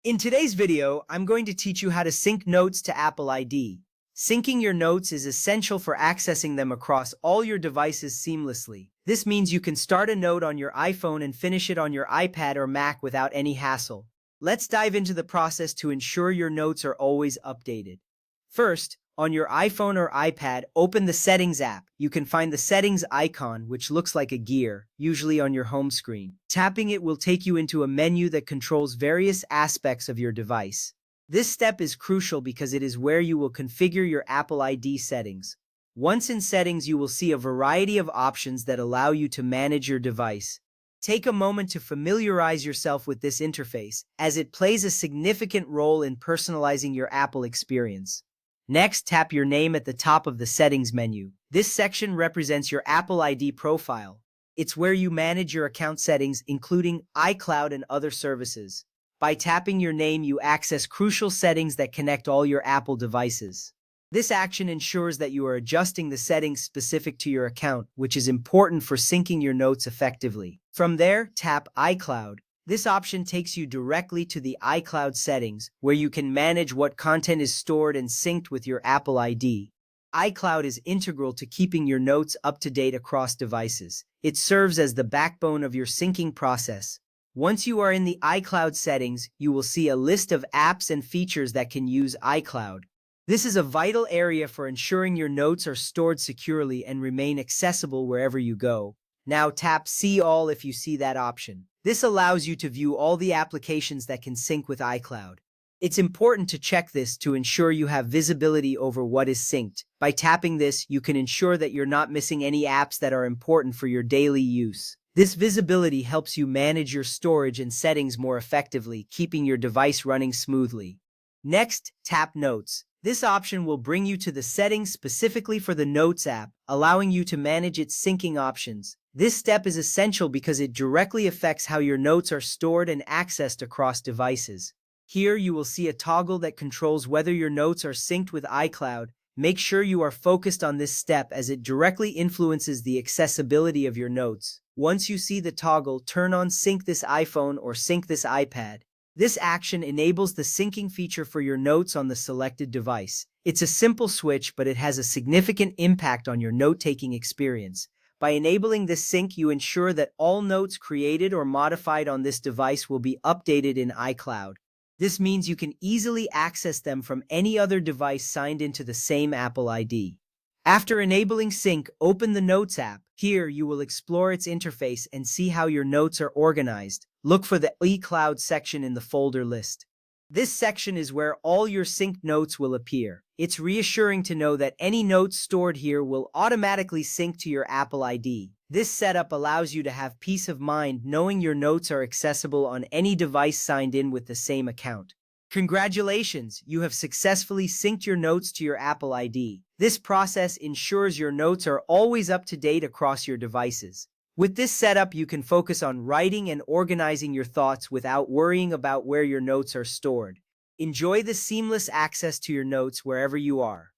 In today's video, I'm going to teach you how to sync notes to Apple ID. Syncing your notes is essential for accessing them across all your devices seamlessly. This means you can start a note on your iPhone and finish it on your iPad or Mac without any hassle. Let's dive into the process to ensure your notes are always updated. First, on your iPhone or iPad, open the Settings app. You can find the Settings icon, which looks like a gear, usually on your home screen. Tapping it will take you into a menu that controls various aspects of your device. This step is crucial because it is where you will configure your Apple ID settings. Once in Settings, you will see a variety of options that allow you to manage your device. Take a moment to familiarize yourself with this interface, as it plays a significant role in personalizing your Apple experience. Next, tap your name at the top of the Settings menu. This section represents your Apple ID profile. It's where you manage your account settings, including iCloud and other services. By tapping your name, you access crucial settings that connect all your Apple devices. This action ensures that you are adjusting the settings specific to your account, which is important for syncing your notes effectively. From there, tap iCloud. This option takes you directly to the iCloud settings, where you can manage what content is stored and synced with your Apple ID. iCloud is integral to keeping your notes up to date across devices. It serves as the backbone of your syncing process. Once you are in the iCloud settings, you will see a list of apps and features that can use iCloud. This is a vital area for ensuring your notes are stored securely and remain accessible wherever you go. Now tap See All if you see that option. This allows you to view all the applications that can sync with iCloud. It's important to check this to ensure you have visibility over what is synced. By tapping this, you can ensure that you're not missing any apps that are important for your daily use. This visibility helps you manage your storage and settings more effectively, keeping your device running smoothly. Next, tap Notes. This option will bring you to the settings specifically for the Notes app, allowing you to manage its syncing options. This step is essential because it directly affects how your notes are stored and accessed across devices. Here you will see a toggle that controls whether your notes are synced with iCloud. Make sure you are focused on this step as it directly influences the accessibility of your notes. Once you see the toggle, turn on Sync this iPhone or Sync this iPad. This action enables the syncing feature for your notes on the selected device. It's a simple switch, but it has a significant impact on your note-taking experience. By enabling this sync, you ensure that all notes created or modified on this device will be updated in iCloud. This means you can easily access them from any other device signed into the same Apple ID. After enabling sync, open the Notes app. Here, you will explore its interface and see how your notes are organized. Look for the iCloud section in the folder list. This section is where all your synced notes will appear. It's reassuring to know that any notes stored here will automatically sync to your Apple ID. This setup allows you to have peace of mind knowing your notes are accessible on any device signed in with the same account. Congratulations, you have successfully synced your notes to your Apple ID. This process ensures your notes are always up to date across your devices. With this setup, you can focus on writing and organizing your thoughts without worrying about where your notes are stored. Enjoy the seamless access to your notes wherever you are.